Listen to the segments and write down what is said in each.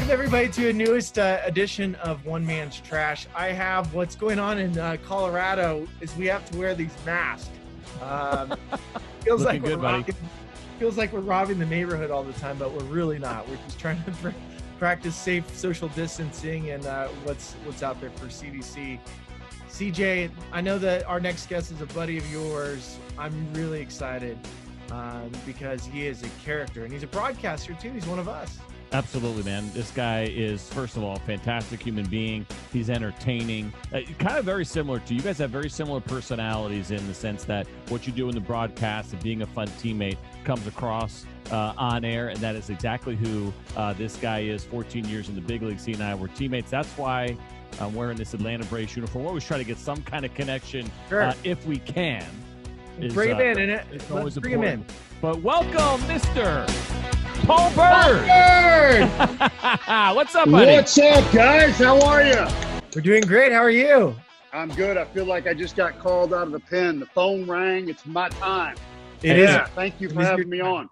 Welcome everybody to a newest edition of One Man's Trash. I have what's going on in Colorado is we have to wear these masks. Feels like we're robbing the neighborhood all the time, but we're really not. We're just trying to practice safe social distancing and what's out there for CDC. CJ, I know that our next guest is a buddy of yours. I'm really excited because he is a character and he's a broadcaster too. He's one of us. Absolutely, man. This guy is, first of all, a fantastic human being. He's entertaining. Kind of very similar to you guys. Have very similar personalities in the sense that what you do in the broadcast and being a fun teammate comes across on air, and that is exactly who this guy is. 14 years in the big leagues. He and I were teammates. That's why I'm wearing this Atlanta Braves uniform. We're always trying to get some kind of connection, if we can. Bring him in, and let's bring him in. But welcome, Mr. Paul Byrd! What's up, buddy? What's up, guys? How are you? We're doing great. How are you? I'm good. I feel like I just got called out of the pen. The phone rang. It's my time. It is. Thank you for having me on.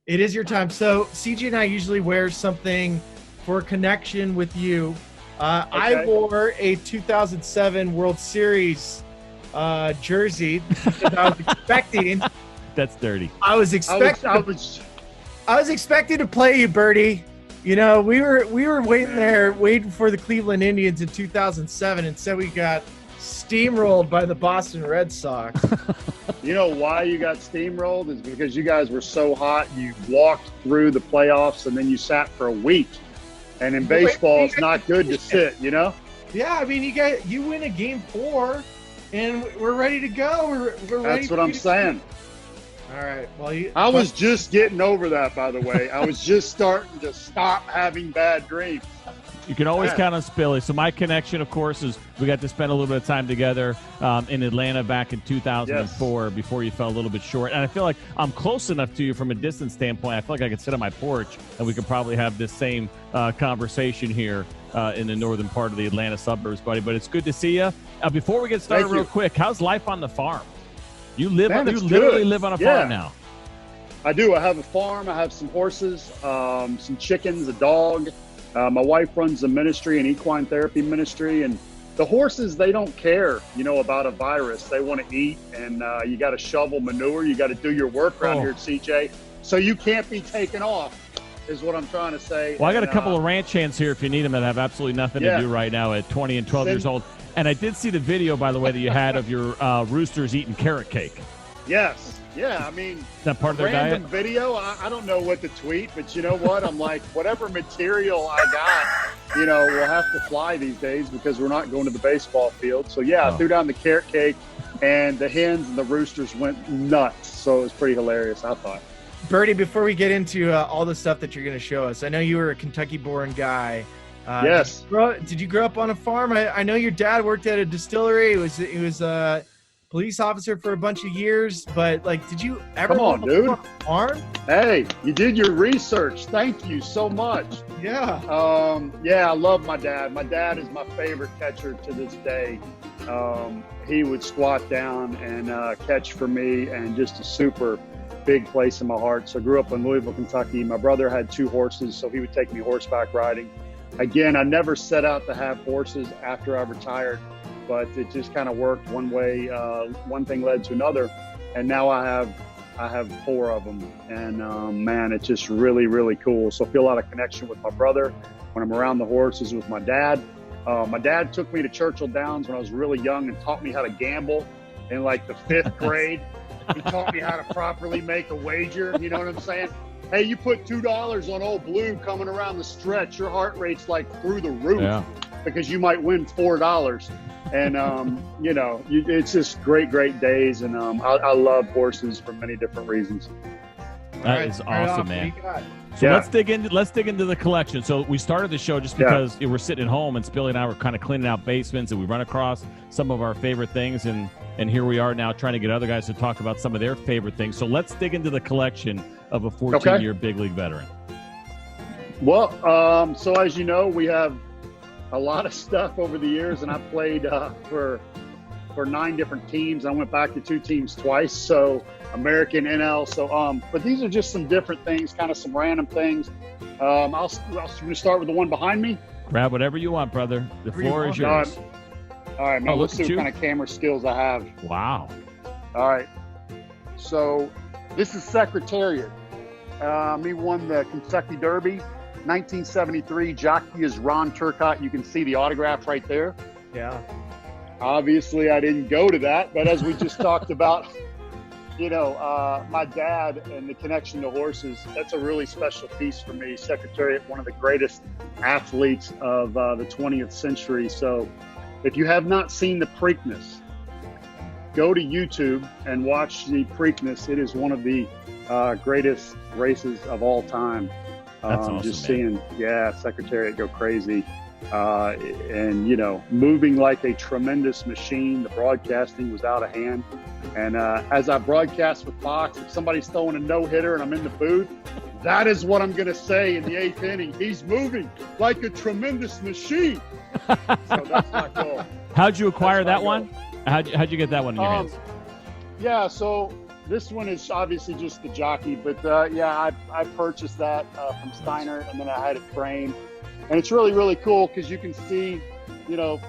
It is your time. So CJ and I usually wear something for connection with you. I wore a 2007 World Series jersey that I was expecting. That's dirty. I was expecting to play you, Birdie. You know, we were waiting for the Cleveland Indians in 2007, and so we got steamrolled by the Boston Red Sox. You know why you got steamrolled is because you guys were so hot. You walked through the playoffs, and then you sat for a week. And in baseball, it's not good to sit, you know? Yeah, I mean, you win a game 4, and we're ready to go. We're ready. That's what I'm saying. All right. Well, I was just getting over that, by the way. I was just starting to stop having bad dreams. You can always count on Spilly. So my connection, of course, is we got to spend a little bit of time together in Atlanta back in 2004 before you fell a little bit short. And I feel like I'm close enough to you from a distance standpoint. I feel like I could sit on my porch and we could probably have this same conversation here in the northern part of the Atlanta suburbs, buddy. But it's good to see you. Before we get started real quick, how's life on the farm? You literally live on a farm now. I do. I have a farm. I have some horses, some chickens, a dog. My wife runs a ministry, an equine therapy ministry, and the horses, they don't care, about a virus. They want to eat, and you got to shovel manure. You got to do your work around here at CJ. So you can't be taken off, is what I'm trying to say. Well, I got a couple of ranch hands here if you need them that have absolutely nothing to do right now at 20 and 12 years old. And I did see the video, by the way, that you had of your roosters eating carrot cake. Yes. Yeah, I mean, is that part of their diet? Random video, I don't know what to tweet, but you know what? I'm like, whatever material I got, we'll have to fly these days because we're not going to the baseball field. So, I threw down the carrot cake, and the hens and the roosters went nuts. So it was pretty hilarious, I thought. Birdie, before we get into all the stuff that you're going to show us, I know you were a Kentucky-born guy. Yes. Did you grow up on a farm? I know your dad worked at a distillery. He was a police officer for a bunch of years. But did you ever on a farm? Hey, you did your research. Thank you so much. Yeah. I love my dad. My dad is my favorite catcher to this day. He would squat down and catch for me, and just a super big place in my heart. So I grew up in Louisville, Kentucky. My brother had 2 horses, so he would take me horseback riding. Again, I never set out to have horses after I retired, but it just kind of worked one way. One thing led to another, and now I have 4 of them. And man, it's just really, really cool. So I feel a lot of connection with my brother when I'm around the horses with my dad. My dad took me to Churchill Downs when I was really young and taught me how to gamble in the 5th grade. He taught me how to properly make a wager. You know what I'm saying? Hey, you put $2 on Old Blue coming around the stretch, your heart rate's through the roof because you might win $4. And, it's just great days. And I love horses for many different reasons. That is awesome, man. So let's dig into the collection. So we started the show just because we're sitting at home and Spilly and I were kind of cleaning out basements and we run across some of our favorite things. And here we are now trying to get other guys to talk about some of their favorite things. So let's dig into the collection of a 14-year big league veteran. Well, so as you know, we have a lot of stuff over the years, and I played for for 9 different teams. I went back to 2 teams twice, so American, NL. So, but these are just some different things, kind of some random things. I'll start with the one behind me. Grab whatever you want, brother. The floor is yours. All right, man. Let's see what kind of camera skills I have. Wow. All right. So this is Secretariat. He won the Kentucky Derby, 1973. Jockey is Ron Turcotte. You can see the autograph right there. Yeah. Obviously, I didn't go to that, but as we just talked about, my dad and the connection to horses, that's a really special piece for me. Secretariat, one of the greatest athletes of the 20th century. So if you have not seen the Preakness, go to YouTube and watch the Preakness. It is one of the greatest races of all time. That's awesome, just man. seeing, Secretariat go crazy. And moving like a tremendous machine. The broadcasting was out of hand. And as I broadcast with Fox, if somebody's throwing a no-hitter and I'm in the booth, that is what I'm going to say in the 8th inning. He's moving like a tremendous machine. So that's my goal. How'd you acquire that one? How'd you get that one in your hands? Yeah, so this one is obviously just the jockey, but I purchased that from Steiner, and then I had it framed. And it's really, really cool because you can see, there's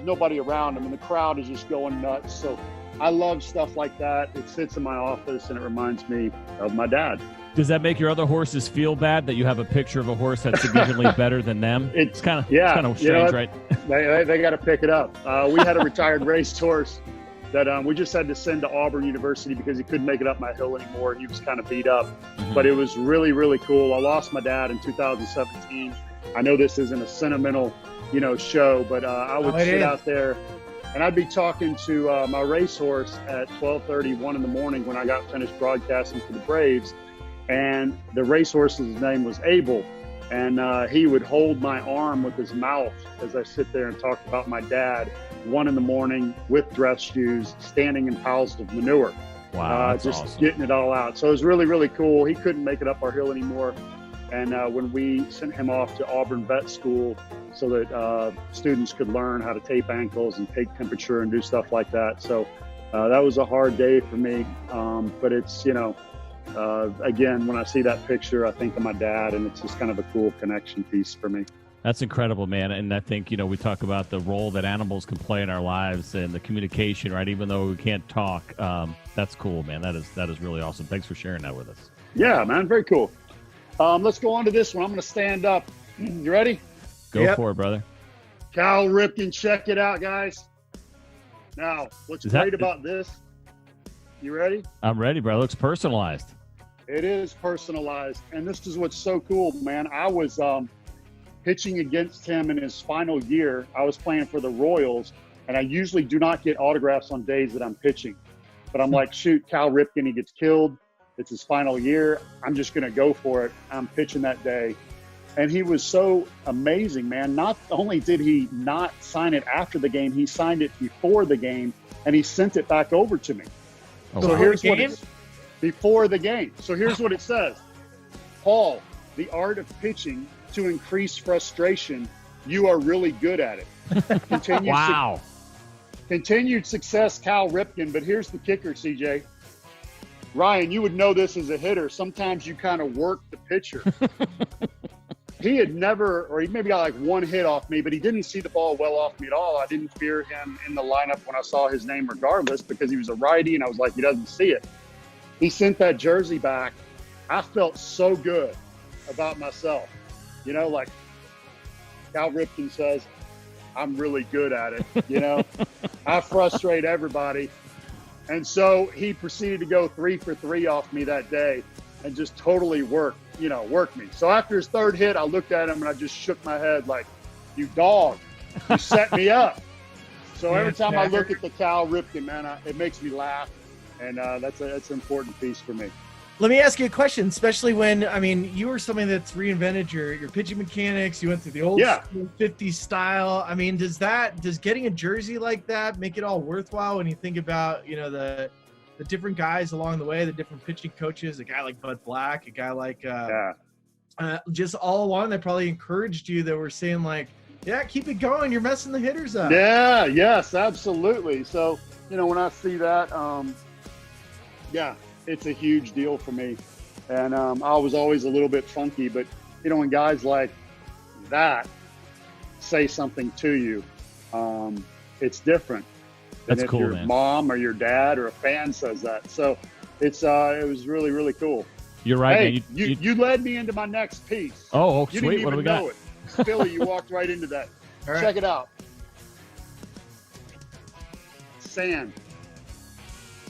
nobody around him, and the crowd is just going nuts. So I love stuff like that. It sits in my office, and it reminds me of my dad. Does that make your other horses feel bad that you have a picture of a horse that's significantly better than them? It's kind of strange, right? They got to pick it up. We had a retired racehorse that we just had to send to Auburn University because he couldn't make it up my hill anymore. He was kind of beat up. Mm-hmm. But it was really, really cool. I lost my dad in 2017. I know this isn't a sentimental, show, but I would sit out there and I'd be talking to my racehorse at 12:30, 1 in the morning when I got finished broadcasting for the Braves. And the racehorse's name was Abel. And he would hold my arm with his mouth as I sit there and talk about my dad, 1 in the morning with dress shoes, standing in piles of manure. Wow, that's just awesome. Getting it all out. So it was really, really cool. He couldn't make it up our hill anymore. And when we sent him off to Auburn Vet School so that students could learn how to tape ankles and take temperature and do stuff like that. So that was a hard day for me. But it's, again, when I see that picture, I think of my dad, and it's just kind of a cool connection piece for me. That's incredible, man. And I think, we talk about the role that animals can play in our lives and the communication, right? Even though we can't talk. That's cool, man. That is really awesome. Thanks for sharing that with us. Yeah, man. Very cool. Let's go on to this one. I'm going to stand up. You ready? Go for it, brother. Cal Ripken, check it out, guys. Now, what's great about this? You ready? I'm ready, bro. It looks personalized. It is personalized. And this is what's so cool, man. I was pitching against him in his final year. I was playing for the Royals, and I usually do not get autographs on days that I'm pitching. But I'm like, shoot, Cal Ripken, he gets killed. It's his final year. I'm just going to go for it. I'm pitching that day. And he was so amazing, man. Not only did he not sign it after the game, he signed it before the game, and he sent it back over to me. Oh, so wow. here's what it's before the game. So here's what it says. Paul, the art of pitching to increase frustration. You are really good at it. Wow. Continued success, Cal Ripken. But here's the kicker, CJ. Ryan, you would know this as a hitter. Sometimes you kind of work the pitcher. He had never, or he maybe got like one hit off me, but he didn't see the ball well off me at all. I didn't fear him in the lineup when I saw his name regardless because he was a righty, and I was like, he doesn't see it. He sent that jersey back. I felt so good about myself. Like Cal Ripken says, I'm really good at it. I frustrate everybody. And so he proceeded to go 3 for 3 off me that day and just totally work me. So after his third hit, I looked at him and I just shook my head like, you dog, you set me up. So every time I look at the Cal Ripken, man, it makes me laugh. And that's an important piece for me. Let me ask you a question, especially when, you were somebody that's reinvented your pitching mechanics. You went through the old school 50s style. Does getting a jersey like that make it all worthwhile when you think about, the different guys along the way, the different pitching coaches, a guy like Bud Black, a guy like just all along that probably encouraged you, that were saying like, Yeah, keep it going. You're messing the hitters up. Yeah, yes, absolutely. So, when I see that, yeah, it's a huge deal for me. And I was always a little bit funky, but, when guys like that say something to you, it's different than That's if cool, your man. mom or your dad or a fan says that. So it was really, really cool. You're right, Hey, man. you led me into my next piece. Oh, You sweet. didn't What do even we got? know it. Billy, you walked right into that. All right. Check it out. Sand.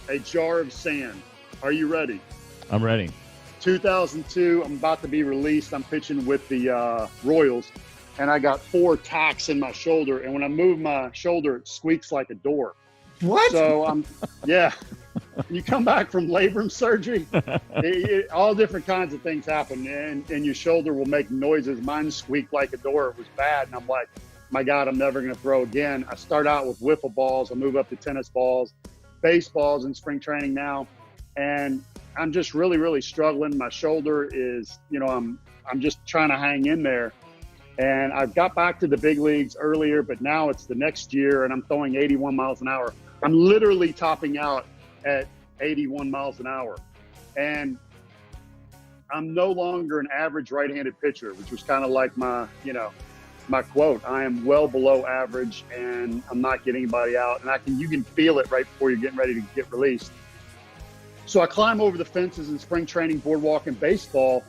A jar of sand. Are you ready? I'm ready. 2002, I'm about to be released. I'm pitching with the Royals, and I got 4 tacks in my shoulder. And when I move my shoulder, it squeaks like a door. What? So yeah. You come back from labrum surgery, all different kinds of things happen, and your shoulder will make noises. Mine squeaked like a door. It was bad, and I'm like, my God, I'm never going to throw again. I start out with wiffle balls. I move up to tennis balls, baseballs in spring training now, and I'm just really, really struggling. My shoulder is, I'm just trying to hang in there. And I've got back to the big leagues earlier, but now it's the next year, and I'm throwing 81 miles an hour. I'm literally topping out at 81 miles an hour. And I'm no longer an average right-handed pitcher, which was kind of like my quote. I am well below average, and I'm not getting anybody out. And you can feel it right before you're getting ready to get released. So I climb over the fences in spring training, boardwalk, and baseball,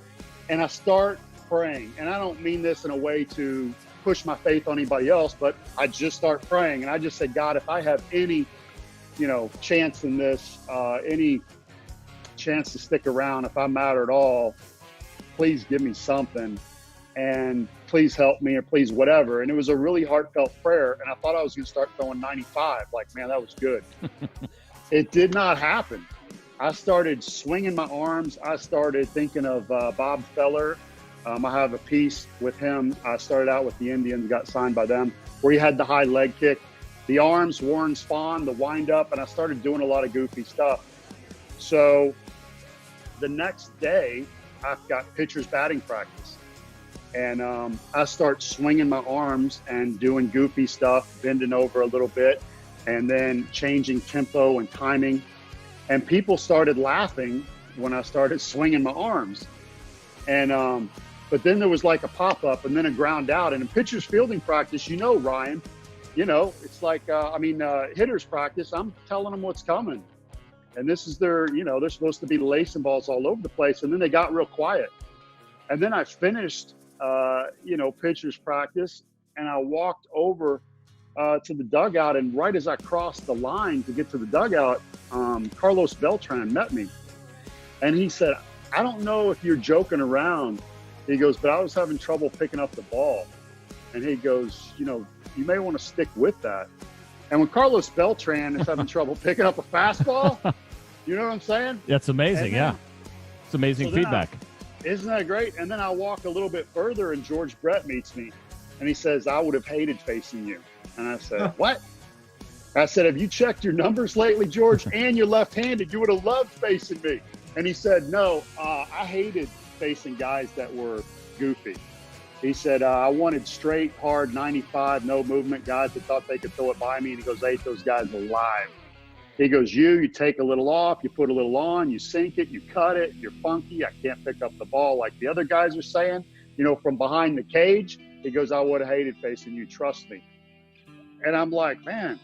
and I start praying. And I don't mean this in a way to push my faith on anybody else, but I just start praying. And I just say, God, if I have any chance in this, any chance to stick around, if I matter at all, please give me something, and please help me, or please whatever. And it was a really heartfelt prayer, and I thought I was going to start throwing 95. Like, man, that was good. It did not happen. I started swinging my arms. I started thinking of Bob Feller. I have a piece with him. I started out with the Indians, got signed by them, where he had the high leg kick, the arms, Warren Spahn, the wind up, and I started doing a lot of goofy stuff. So the next day, I've got pitcher's batting practice, and I start swinging my arms and doing goofy stuff, bending over a little bit, and then changing tempo and timing. And people started laughing when I started swinging my arms. And but then there was like a pop-up and then a ground out. And in pitcher's fielding practice, Ryan, it's like, hitter's practice, I'm telling them what's coming. And this is they're supposed to be lacing balls all over the place. And then they got real quiet. And then I finished, pitcher's practice, and I walked over to the dugout. And right as I crossed the line to get to the dugout, Carlos Beltran met me. And he said, I don't know if you're joking around. He goes, but I was having trouble picking up the ball. And he goes, you may want to stick with that. And when Carlos Beltran is having trouble picking up a fastball, you know what I'm saying? That's amazing, yeah. It's amazing feedback. Isn't that great? And then I walk a little bit further, and George Brett meets me. And he says, I would have hated facing you. And I said, what? I said, have you checked your numbers lately, George? And you're left-handed. You would have loved facing me. And he said, no, I hated facing guys that were goofy. He said, I wanted straight, hard, 95, no movement guys that thought they could throw it by me. And he goes, I ate those guys alive. He goes, you take a little off, you put a little on, you sink it, you cut it, you're funky. I can't pick up the ball like the other guys are saying, from behind the cage. He goes, I would have hated facing you. Trust me. And I'm like, man,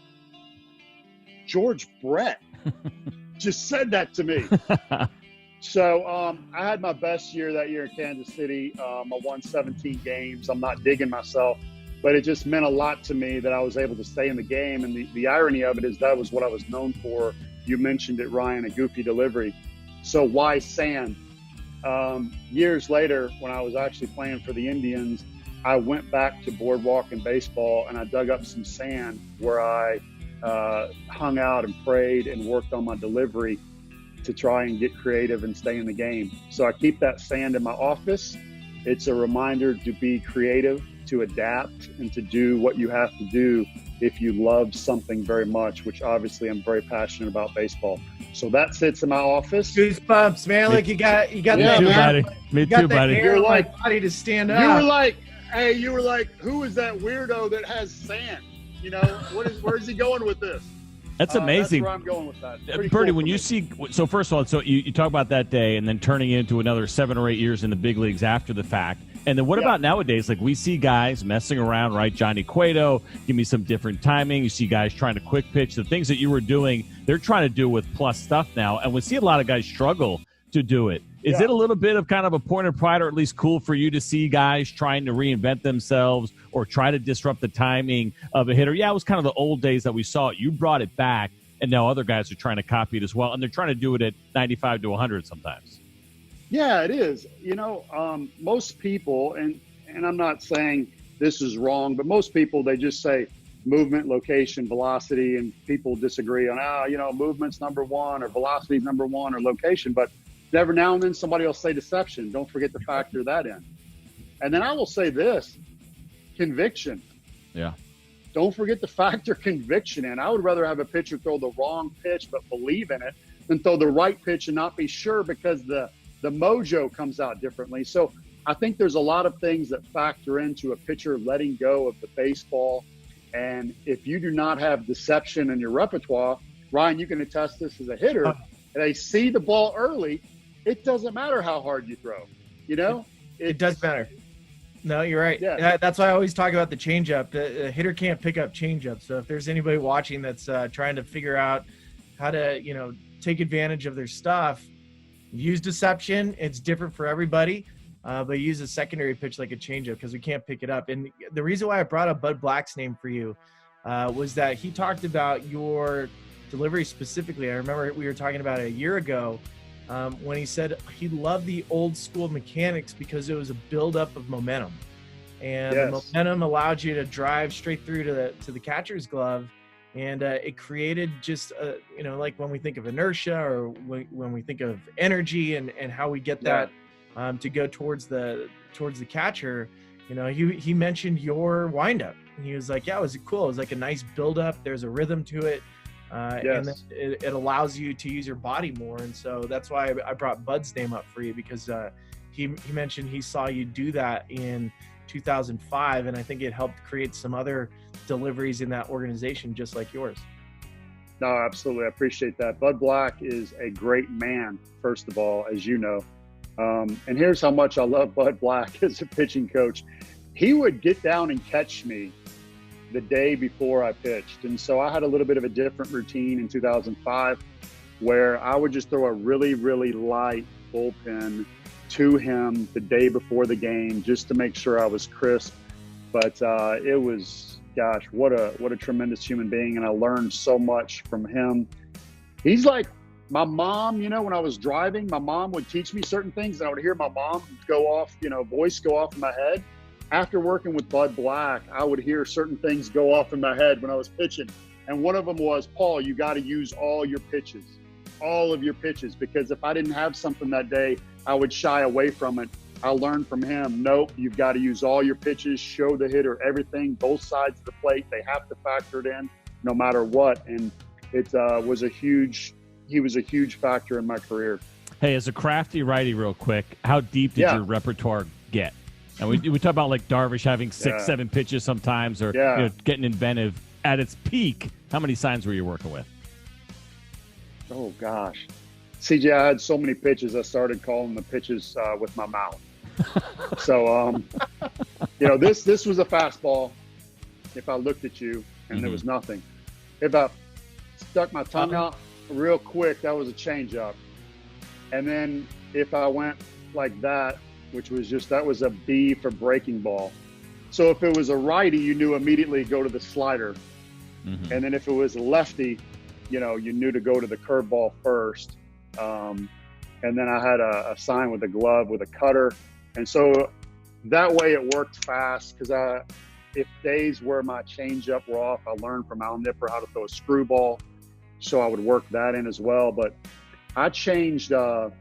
George Brett just said that to me. So I had my best year that year in Kansas City. I won 17 games. I'm not digging myself, but it just meant a lot to me that I was able to stay in the game. And the irony of it is that was what I was known for. You mentioned it, Ryan, a goofy delivery. So why sand? Years later, when I was actually playing for the Indians, I went back to boardwalk and baseball, and I dug up some sand where I hung out and prayed and worked on my delivery to try and get creative and stay in the game. So I keep that sand in my office. It's a reminder to be creative, to adapt, and to do what you have to do if you love something very much, which obviously I'm very passionate about baseball. So that sits in my office. Goosebumps, man. Like you got Me too, buddy. Me too, buddy. You're like body to stand up. You were like, Hey, you were like, who is that weirdo that has sand? You know, where's he going with this? That's amazing. That's where I'm going with that. Birdie, cool when you see, so first of all, so you talk about that day and then turning into another 7 or 8 years in the big leagues after the fact. And then what about nowadays? Like we see guys messing around, right? Johnny Cueto, give me some different timing. You see guys trying to quick pitch. The things that you were doing, they're trying to do with plus stuff now. And we see a lot of guys struggle to do it. Is it a little bit of kind of a point of pride, or at least cool for you to see guys trying to reinvent themselves or try to disrupt the timing of a hitter? Yeah, it was kind of the old days that we saw it. You brought it back, and now other guys are trying to copy it as well, and they're trying to do it at 95 to 100 sometimes. Yeah, it is. You know, most people, and I'm not saying this is wrong, but most people, they just say movement, location, velocity, and people disagree on, movement's number one or velocity's number one or location, but every now and then somebody will say deception. Don't forget to factor that in. And then I will say this, conviction. Yeah. Don't forget to factor conviction in. I would rather have a pitcher throw the wrong pitch but believe in it than throw the right pitch and not be sure because the mojo comes out differently. So I think there's a lot of things that factor into a pitcher letting go of the baseball. And if you do not have deception in your repertoire, Ryan, you can attest this as a hitter, they see the ball early, it doesn't matter how hard you throw, It does matter. No, you're right. Yeah. That's why I always talk about the changeup. The hitter can't pick up changeup. So if there's anybody watching that's trying to figure out how to, take advantage of their stuff, use deception. It's different for everybody, but use a secondary pitch like a changeup because we can't pick it up. And the reason why I brought up Bud Black's name for you was that he talked about your delivery specifically. I remember we were talking about it a year ago when he said he loved the old school mechanics because it was a buildup of momentum, and the momentum allowed you to drive straight through to the catcher's glove, and it created just like when we think of inertia or when we think of energy and how we get that to go towards the catcher. He mentioned your windup, and he was like, yeah, it was cool. It was like a nice buildup. There's a rhythm to it. And it allows you to use your body more. And so that's why I brought Bud's name up for you, because he mentioned he saw you do that in 2005. And I think it helped create some other deliveries in that organization, just like yours. No, absolutely. I appreciate that. Bud Black is a great man, first of all, as you know. And here's how much I love Bud Black as a pitching coach. He would get down and catch me the day before I pitched. And so I had a little bit of a different routine in 2005 where I would just throw a really, really light bullpen to him the day before the game just to make sure I was crisp. But it was, gosh, what a tremendous human being. And I learned so much from him. He's like my mom, when I was driving, my mom would teach me certain things and I would hear my mom go off, voice go off in my head. After working with Bud Black, I would hear certain things go off in my head when I was pitching. And one of them was, Paul, you got to use all of your pitches, because if I didn't have something that day, I would shy away from it. I learned from him, nope, you've got to use all your pitches, show the hitter everything, both sides of the plate. They have to factor it in no matter what. And it he was a huge factor in my career. Hey, as a crafty righty real quick, how deep did your repertoire get? And we talk about like Darvish having 6-7 pitches sometimes, or getting inventive. At its peak, how many signs were you working with? Oh gosh, CJ, I had so many pitches. I started calling the pitches with my mouth. So this was a fastball. If I looked at you and there was nothing, if I stuck my tongue out real quick, that was a changeup. And then if I went like that, which was that was a B for breaking ball. So if it was a righty, you knew immediately go to the slider. And then if it was a lefty, you knew to go to the curveball first. And then I had a sign with a glove with a cutter. And so that way it worked fast, because if days where my changeup were off, I learned from Al Nipper how to throw a screwball. So I would work that in as well. But I changed arm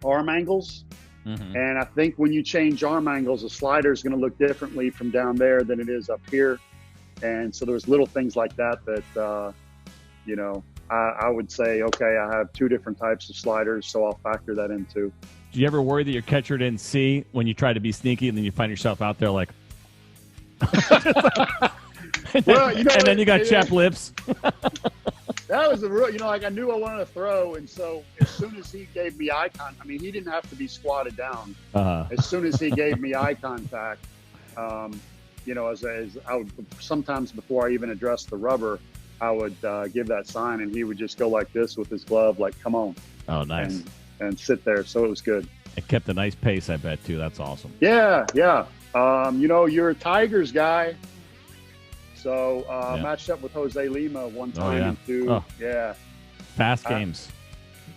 angles. And I think when you change arm angles, the slider is going to look differently from down there than it is up here. And so there was little things like that I would say, okay, I have 2 different types of sliders, so I'll factor that in too. Do you ever worry that your catcher didn't see when you try to be sneaky and then you find yourself out there like, well, and then you got chapped lips? That was the real, like I knew I wanted to throw. And so as soon as he gave me eye contact, I mean, he didn't have to be squatted down. As soon as he gave me eye contact, as I would, sometimes before I even addressed the rubber, I would give that sign and he would just go like this with his glove, like, come on. Oh, nice. And sit there. So it was good. It kept a nice pace, I bet, too. That's awesome. Yeah. You're a Tigers guy. So I matched up with Jose Lima one time. Fast games.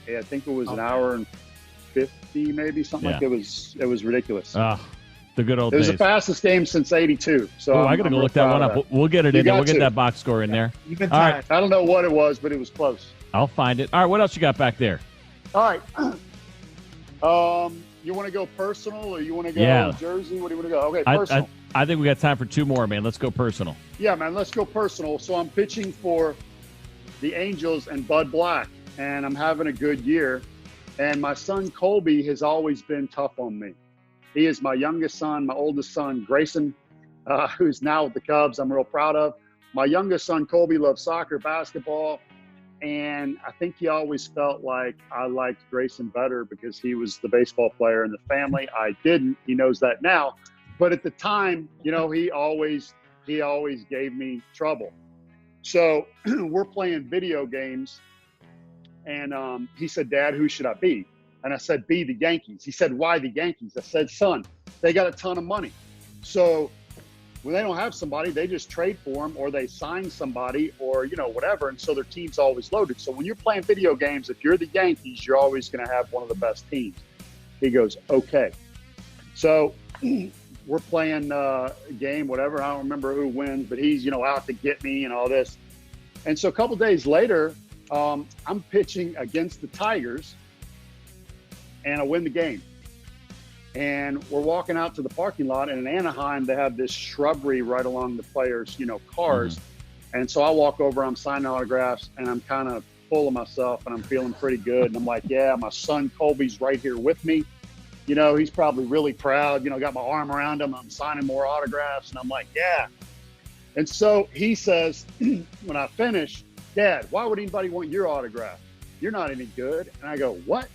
Yeah, I think it was an hour and 50, maybe something like it was ridiculous. The good old days. It was the fastest game since '82. So I got to go look that one up. We'll get it in there. We'll get that box score in there. All right. I don't know what it was, but it was close. I'll find it. All right, what else you got back there? All right. You want to go personal or you want to go Jersey? What do you want to go? Okay, personal. I think we got time for two more, man. Let's go personal. Yeah, man, let's go personal. So I'm pitching for the Angels and Bud Black, and I'm having a good year. And my son, Colby, has always been tough on me. He is my youngest son, my oldest son, Grayson, who's now with the Cubs. I'm real proud of. My youngest son, Colby, loves soccer, basketball. And I think he always felt like I liked Grayson better because he was the baseball player in the family. I didn't. He knows that now. But at the time, he always gave me trouble. So we're playing video games. And he said, Dad, who should I be? And I said, be the Yankees. He said, why the Yankees? I said, son, they got a ton of money. So when they don't have somebody, they just trade for them or they sign somebody or, whatever. And so their team's always loaded. So when you're playing video games, if you're the Yankees, you're always going to have one of the best teams. He goes, okay. So we're playing a game, whatever. I don't remember who wins, but he's, out to get me and all this. And so a couple days later, I'm pitching against the Tigers and I win the game. And we're walking out to the parking lot, and in Anaheim, they have this shrubbery right along the players', cars. Mm-hmm. And so I walk over, I'm signing autographs, and I'm kind of full of myself, and I'm feeling pretty good. And I'm like, yeah, my son Colby's right here with me. He's probably really proud. Got my arm around him. I'm signing more autographs, and I'm like, yeah. And so he says, when I finish, Dad, why would anybody want your autograph? You're not any good. And I go, what?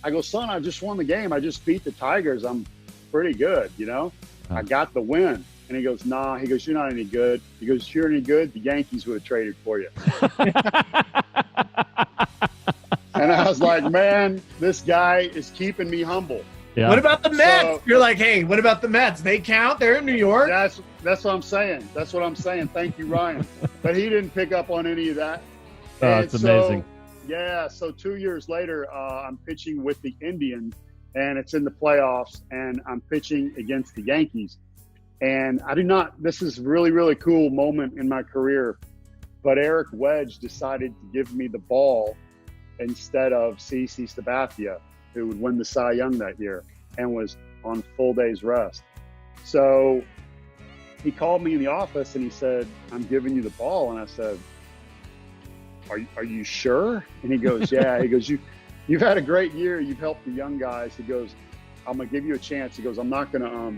I go, son, I just won the game. I just beat the Tigers. I'm pretty good, I got the win. And he goes, nah. He goes, you're not any good. He goes, if you're any good, the Yankees would have traded for you. And I was like, man, this guy is keeping me humble. Yeah. What about the Mets? So, you're like, hey, what about the Mets? They count. They're in New York. That's what I'm saying. That's what I'm saying. Thank you, Ryan. But he didn't pick up on any of that. It's amazing. Yeah, so 2 years later, I'm pitching with the Indians, and it's in the playoffs, and I'm pitching against the Yankees. And this is really, really cool moment in my career, but Eric Wedge decided to give me the ball instead of CeCe Sabathia, who would win the Cy Young that year and was on full day's rest. So he called me in the office, and he said, I'm giving you the ball. And I said, Are you sure? And he goes, yeah. He goes, you've had a great year. You've helped the young guys. He goes, I'm gonna give you a chance. He goes, I'm not gonna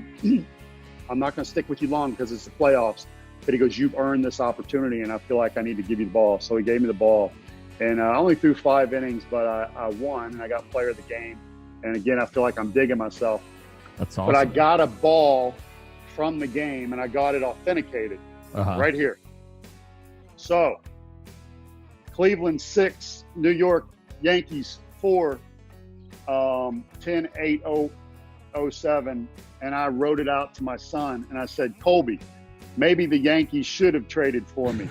stick with you long because it's the playoffs. But he goes, you've earned this opportunity, and I feel like I need to give you the ball. So he gave me the ball, and I only threw 5 innings, but I won, and I got player of the game. And again, I feel like I'm digging myself. That's awesome. But I got a ball from the game, and I got it authenticated right here. So Cleveland 6, New York Yankees 4, 10-8-0-07, and I wrote it out to my son, and I said, Colby, maybe the Yankees should have traded for me.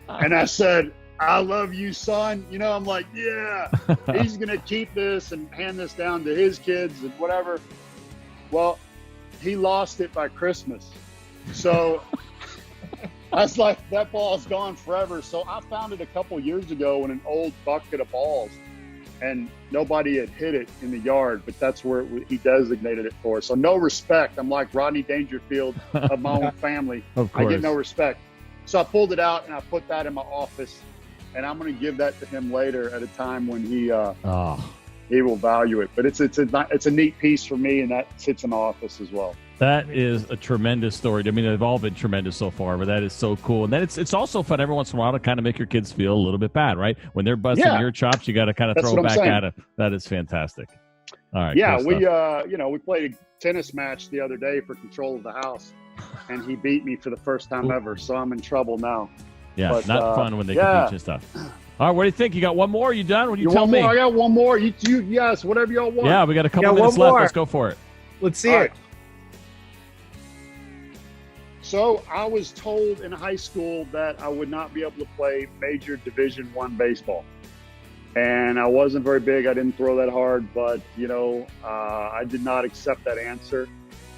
And I said, I love you, son. I'm like, yeah, he's going to keep this and hand this down to his kids and whatever. Well, he lost it by Christmas. So I was like, that ball's gone forever. So I found it a couple years ago in an old bucket of balls, and nobody had hit it in the yard, but that's where he designated it for. So no respect. I'm like Rodney Dangerfield of my own family. Of course. I get no respect. So I pulled it out and I put that in my office, and I'm going to give that to him later at a time when he he will value it. But it's a neat piece for me, and that sits in my office as well. That is a tremendous story. I mean, they've all been tremendous so far, but that is so cool. And then it's also fun every once in a while to kind of make your kids feel a little bit bad, right? When they're busting your chops, you got to kind of throw back at them. That is fantastic. All right. Yeah, we played a tennis match the other day for control of the house, and he beat me for the first time ever. So I'm in trouble now. Yeah, but, not fun when they can beat you and stuff. All right, what do you think? You got one more? Are you done? What do you tell me? I got one more. You yes, whatever y'all want. Yeah, we got a couple minutes left. Let's go for it. Let's see it. So I was told in high school that I would not be able to play major Division I baseball. And I wasn't very big. I didn't throw that hard, but, I did not accept that answer.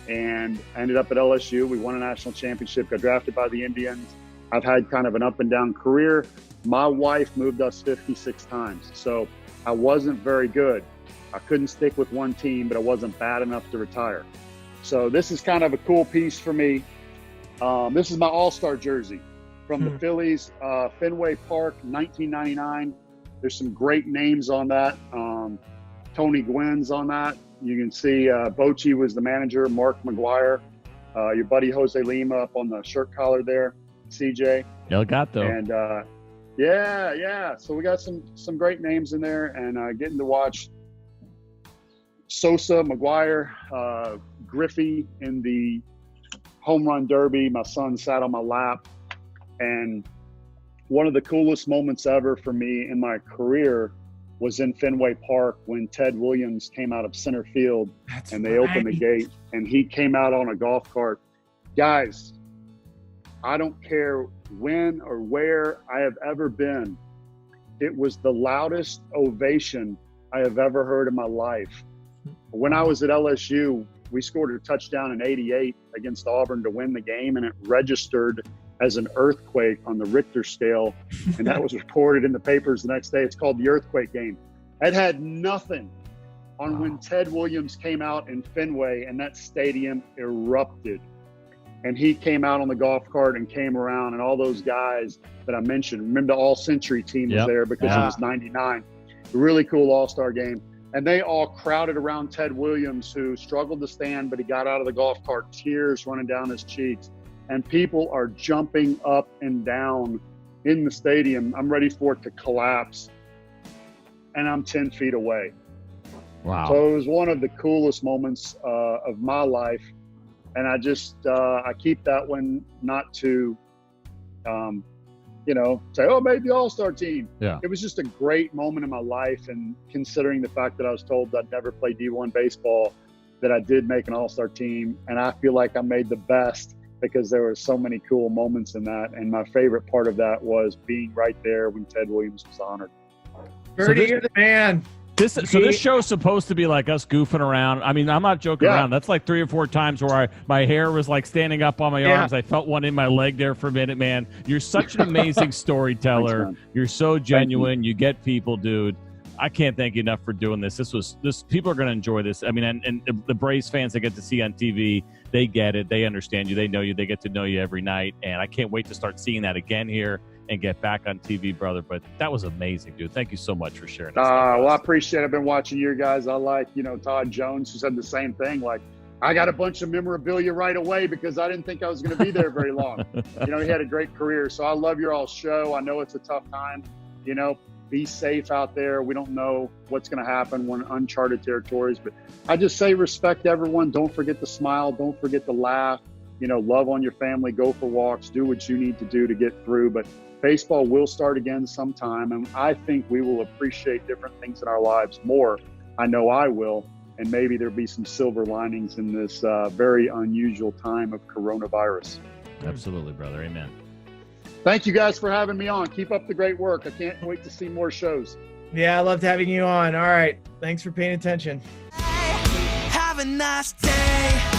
And I ended up at LSU. We won a national championship, got drafted by the Indians. I've had kind of an up and down career. My wife moved us 56 times. So I wasn't very good. I couldn't stick with one team, but I wasn't bad enough to retire. So this is kind of a cool piece for me. This is my all-star jersey from the Phillies, Fenway Park, 1999. There's some great names on that. Tony Gwynn's on that. You can see Bochy was the manager, Mark McGuire, your buddy Jose Lima up on the shirt collar there, CJ. El Gato. And yeah. So we got some great names in there, and getting to watch Sosa, McGuire, Griffey in the home run derby. My son sat on my lap, and one of the coolest moments ever for me in my career was in Fenway Park when Ted Williams came out of center field. They opened the gate, and he came out on a golf cart. Guys, I don't care when or where I have ever been. It was the loudest ovation I have ever heard in my life. When I was at LSU, we scored a touchdown in '88 against Auburn to win the game, and it registered as an earthquake on the Richter scale, and that was reported in the papers the next day. It's called the earthquake game. It had nothing on when Ted Williams came out in Fenway, and that stadium erupted. And he came out on the golf cart and came around, and all those guys that I mentioned, remember the all-century team was there because it was 99. A really cool all-star game. And they all crowded around Ted Williams, who struggled to stand, but he got out of the golf cart, tears running down his cheeks. And people are jumping up and down in the stadium. I'm ready for it to collapse. And I'm 10 feet away. Wow. So it was one of the coolest moments of my life. And I just, I keep that one not to, say, oh, made the all-star team. Yeah. It was just a great moment in my life. And considering the fact that I was told I'd never play D1 baseball, that I did make an all-star team. And I feel like I made the best because there were so many cool moments in that. And my favorite part of that was being right there when Ted Williams was honored. Birdie, you're the man. This show's supposed to be like us goofing around. I mean, I'm not joking around. That's like 3 or 4 times where my hair was like standing up on my arms. I felt one in my leg there for a minute, man. You're such an amazing storyteller. Thanks, you're so genuine. You get people, dude. I can't thank you enough for doing this. People are going to enjoy this. I mean, and the Braves fans that get to see on TV, they get it. They understand you. They know you. They get to know you every night. And I can't wait to start seeing that again here and get back on TV, brother. But that was amazing, dude. Thank you so much for sharing this. Well, I appreciate it. I've been watching you guys. I like, Todd Jones, who said the same thing. Like, I got a bunch of memorabilia right away because I didn't think I was going to be there very long. He had a great career. So I love your all show. I know it's a tough time. Be safe out there. We don't know what's going to happen. We're in uncharted territories. But I just say respect everyone. Don't forget to smile. Don't forget to laugh. Love on your family. Go for walks. Do what you need to do to get through. But baseball will start again sometime, and I think we will appreciate different things in our lives more. I know I will, and maybe there'll be some silver linings in this very unusual time of coronavirus. Absolutely, brother. Amen. Thank you guys for having me on. Keep up the great work. I can't wait to see more shows. Yeah, I loved having you on. All right. Thanks for paying attention. Have a nice day.